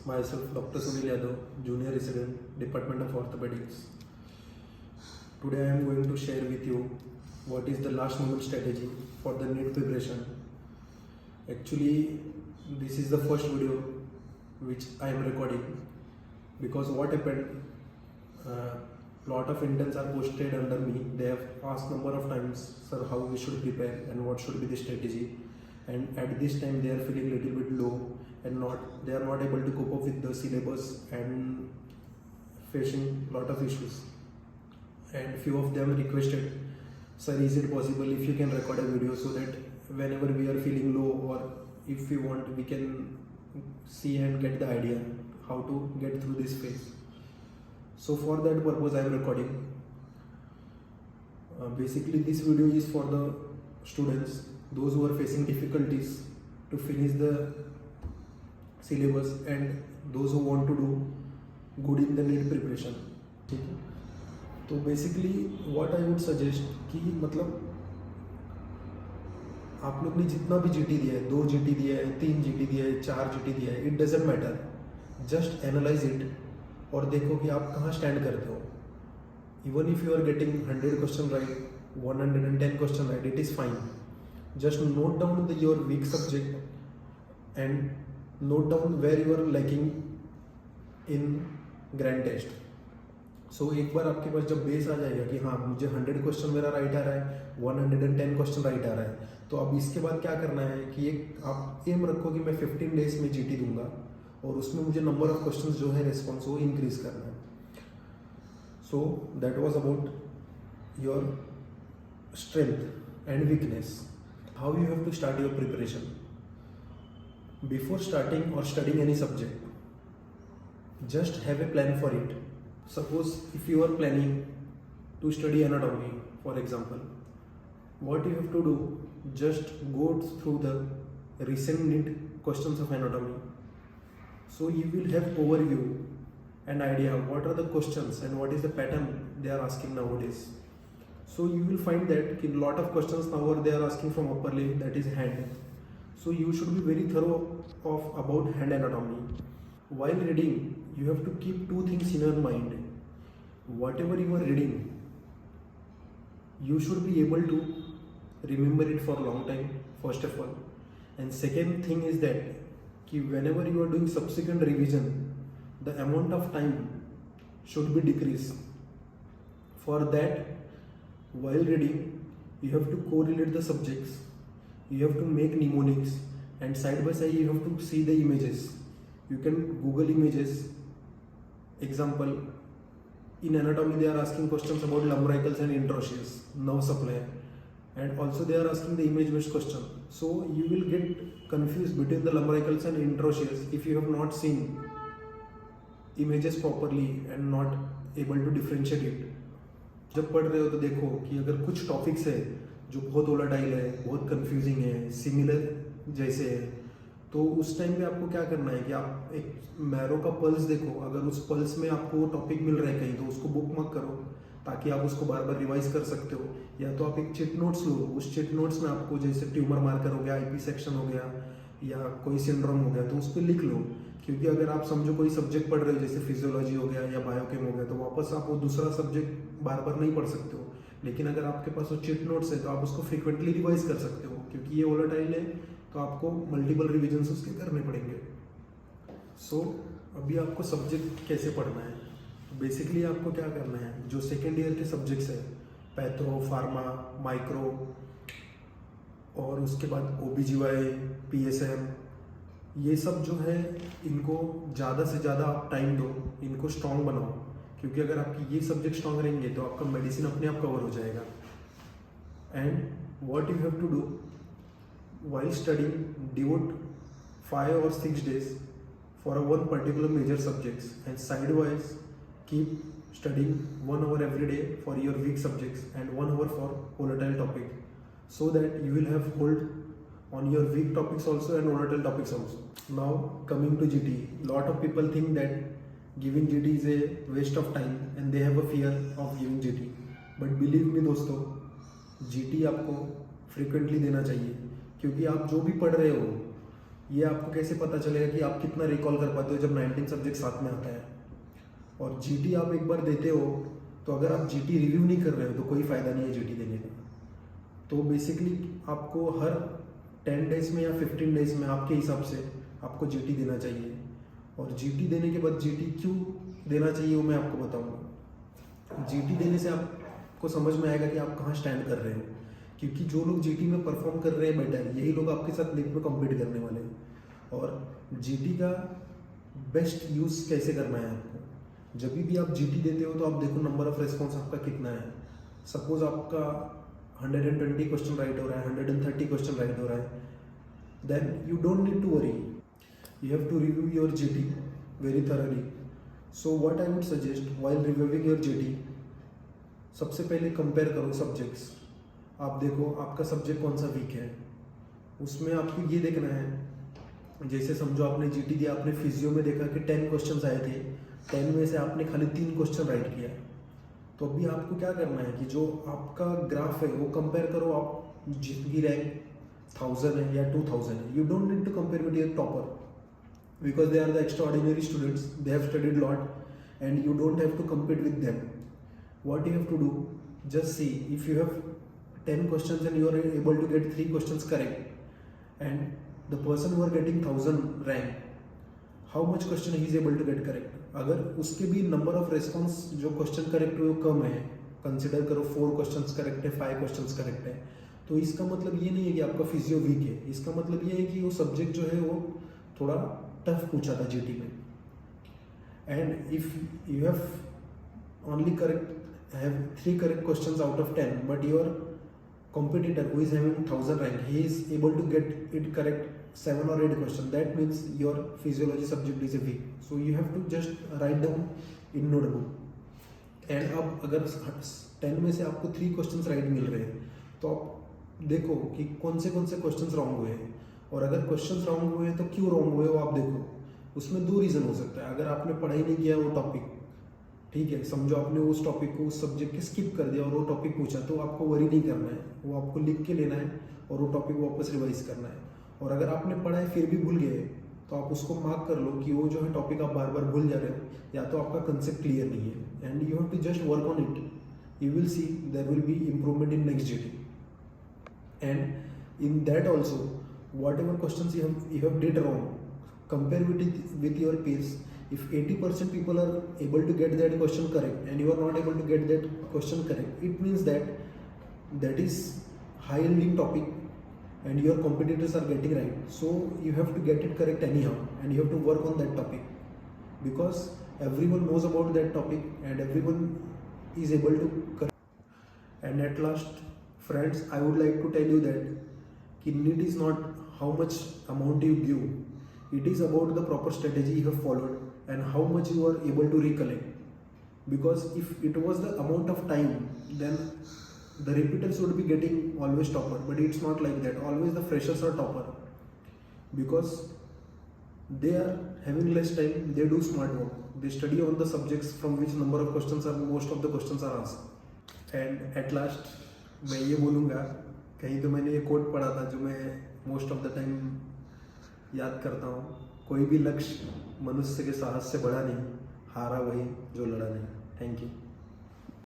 myself Dr. Sunil Yadav, Junior Resident, Department of Orthopedics. Today I am going to share with you what is the last moment strategy for the NEET preparation. Actually, this is the first video which I am recording because what happened, lot of interns are posted under me. They have asked number of times, sir, how we should prepare and what should be the strategy. And at this time they are feeling little bit low and they are not able to cope up with the syllabus and facing lot of issues. And few of them requested, sir, is it possible if you can record a video so that whenever we are feeling low or if we want, we can see and get the idea how to get through this phase. So for that purpose I am recording. Basically this video is for the students, those who are facing difficulties to finish the syllabus and those who want to do good in the NEET preparation. ठीक है, तो basically what I would suggest कि मतलब आप लोग ने जितना भी जीटी दिया है, 2 जीटी दिया है, 3 जीटी दिया है, 4 जीटी दिया है, it doesn't matter, just analyse it और देखो कि आप कहाँ स्टैंड करते हो. Even if you are getting 100 question right, 110 question right, it is fine. Just note down your weak subject and note down where you are lacking in grand test. So एक बार आपके पास जब बेस आ जाएगा कि हाँ मुझे 100 question मेरा right आ रहा है, 110 क्वेश्चन राइट आ रहा है, तो अब इसके बाद क्या करना है कि एक आप एम रखो कि मैं 15 डेज में जीटी दूंगा और उसमें मुझे नंबर ऑफ क्वेश्चन जो है रिस्पॉन्स वो इंक्रीज करना है. So that was about your strength and weakness. How you have to start your preparation. Before starting or studying any subject, just have a plan for it. Suppose if you are planning to study anatomy, for example, what you have to do, just go through the recent NEET questions of anatomy. So you will have overview and idea what are the questions and what is the pattern they are asking nowadays. So you will find that in lot of questions now they are asking from upper limb, that is hand. So you should be very thorough about hand anatomy. While reading, you have to keep 2 things in your mind. Whatever you are reading, you should be able to remember it for a long time, first of all. And second thing is that whenever you are doing subsequent revision, the amount of time should be decreased. For that, while reading, you have to correlate the subjects, you have to make mnemonics, and side by side you have to see the images. You can Google images. Example, in anatomy they are asking questions about lumbricals and interosseous nerve supply, and also they are asking the image based question. So you will get confused between the lumbricals and interosseous if you have not seen images properly and not able to differentiate it. जब पढ़ रहे हो तो देखो कि अगर कुछ topics है जो बहुत वोलाटाइल है, बहुत कंफ्यूजिंग है, सिमिलर जैसे है, तो उस टाइम पे आपको क्या करना है कि आप एक मैरो का पल्स देखो. अगर उस पल्स में आपको वो टॉपिक मिल रहा है कहीं तो उसको बुक मार्क करो ताकि आप उसको बार बार रिवाइज कर सकते हो. या तो आप एक चिट नोट्स लो, उस चिट नोट्स में आपको जैसे ट्यूमर मार्कर हो गया, आईपी सेक्शन हो गया या कोई सिंड्रोम हो गया तो उस पर लिख लो. क्योंकि अगर आप समझो कोई सब्जेक्ट पढ़ रहे हो जैसे फिजियोलॉजी हो गया या बायोकेम हो गया तो वापस आप वो दूसरा सब्जेक्ट बार बार नहीं पढ़ सकते हो. लेकिन अगर आपके पास वो चिट नोट्स है तो आप उसको फ्रीक्वेंटली रिवाइज कर सकते हो. क्योंकि ये वोलेटाइल है तो आपको मल्टीपल रिविजन्स उसके करने पड़ेंगे. सो अभी आपको सब्जेक्ट कैसे पढ़ना है, तो बेसिकली आपको क्या करना है, जो सेकेंड ईयर के सब्जेक्ट्स है, पैथो, फार्मा, माइक्रो और उसके बाद OBGY, PSM, ये सब जो है इनको ज़्यादा से ज़्यादा आप टाइम दो, इनको स्ट्रॉन्ग बनाओ. क्योंकि अगर आपकी ये सब्जेक्ट स्ट्रॉन्ग रहेंगे तो आपका मेडिसिन अपने आप कवर हो जाएगा. And what you have to do while studying, devote 5 or 6 days for one particular major subjects and sidewise keep studying 1 hour every day for your weak subjects and 1 hour for volatile topic, so that you will have hold on your weak topics also and volatile topics also. Now coming to GT, lot of people think that giving GT is a waste of time and they have a fear of giving GT. But believe me दोस्तों, GT आपको frequently देना चाहिए. क्योंकि आप जो भी पढ़ रहे हो ये आपको कैसे पता चलेगा कि आप कितना रिकॉल कर पाते हो जब 19 सब्जेक्ट साथ में आता है। और जीटी आप एक बार देते हो तो अगर आप जीटी रिव्यू नहीं कर रहे हो तो कोई फ़ायदा नहीं है जीटी देने का। तो बेसिकली आपको हर 10 डेज में या 15 डेज में आपके हिसाब से आपको जीटी देना चाहिए। और जीटी देने के बाद जीटी क्यों देना चाहिए वो मैं आपको बताऊंगा। जीटी देने से आपको समझ में आएगा कि आप कहाँ स्टैंड कर रहे हो, क्योंकि जो लोग जीटी में परफॉर्म कर रहे हैं बेटर, यही लोग आपके साथ लीग में कम्पीट करने वाले हैं। और जीटी का बेस्ट यूज़ कैसे करना है आपको, जब भी आप जीटी देते हो तो आप देखो नंबर ऑफ रेस्पॉन्स आपका कितना है। सपोज आपका 120 क्वेश्चन राइट हो रहा है, 130 क्वेश्चन राइट हो रहा है, then you don't need to worry, you have to review your GT very thoroughly. So what I would suggest while reviewing your GT, सबसे पहले कंपेयर करो सब्जेक्ट्स। आप देखो आपका सब्जेक्ट कौन सा वीक है, उसमें आपको ये देखना है। जैसे समझो आपने जीटी दिया, आपने फिजियो में देखा कि 10 क्वेश्चंस आए थे, 10 में से आपने खाली 3 क्वेश्चन राइट किया, तो अभी आपको क्या करना है कि जो आपका ग्राफ है वो कंपेयर करो। आप जिसकी रैंक 1000 है या 2000 है, you don't need to compare with your topper, because they are the extraordinary students, they have studied lot and you don't have to compete with them. What you have to do, just see if you have 10 questions and you are able to get 3 questions correct, and the person who are getting 1000 rank, how much question he is able to get correct. अगर उसके भी number of response जो question correct हुए कम है, consider करो 4 questions correct है, 5 questions correct है, तो इसका मतलब ये नहीं है कि आपका फिजियो वीक है। इसका मतलब ये है कि वो सब्जेक्ट जो है वो थोड़ा टफ पूछा था जीटी में। And if you have only correct have 3 correct questions out of 10, but your competitor who is having 1000 rank, he is able to get it correct 7 or 8 question, that means your physiology subject is a weak, so you have to just write down in notebook। And अब अगर 10 में से आपको 3 questions right मिल रहे हैं तो आप देखो कि कौन से क्वेश्चंस रॉन्ग हुए हैं, और अगर क्वेश्चंस रॉन्ग हुए हैं तो क्यों रॉन्ग हुए वो आप देखो। उसमें 2 रीज़न हो सकता है। अगर आपने पढ़ाई नहीं किया वो टॉपिक, ठीक है, समझो आपने उस टॉपिक को, उस सब्जेक्ट के स्किप कर दिया और वो टॉपिक पूछा, तो आपको वरी नहीं करना है, वो आपको लिख के लेना है और वो टॉपिक वापस रिवाइज करना है। और अगर आपने पढ़ा है फिर भी भूल गए तो आप उसको मार्क कर लो कि वो जो है टॉपिक आप बार बार भूल जा रहे हो, या तो आपका कंसेप्ट क्लियर नहीं है, and you have to just work on it, you will see there will be improvement in next GT। And in that also, whatever questions you have did wrong, compare with your peers. If 80% people are able to get that question correct and you are not able to get that question correct, it means that is high yielding topic and your competitors are getting right, so you have to get it correct anyhow and you have to work on that topic, because everyone knows about that topic and everyone is able to correct. And at last friends, I would like to tell you that NEET is not how much amount you give, it is about the proper strategy you have followed and how much you are able to recollect. Because if it was the amount of time, then the repeaters would be getting always topper, but it's not like that. Always the freshers are topper, because they are having less time, they do smart work, they study on the subjects from which number of questions are, most of the questions are asked। And at last मैं ये बोलूँगा, कहीं तो मैंने ये coat पढ़ा था जो मैं मोस्ट ऑफ द टाइम याद करता हूँ, कोई भी लक्ष्य मनुष्य के साहस से बड़ा नहीं, हारा वही जो लड़ा नहीं। Thank you.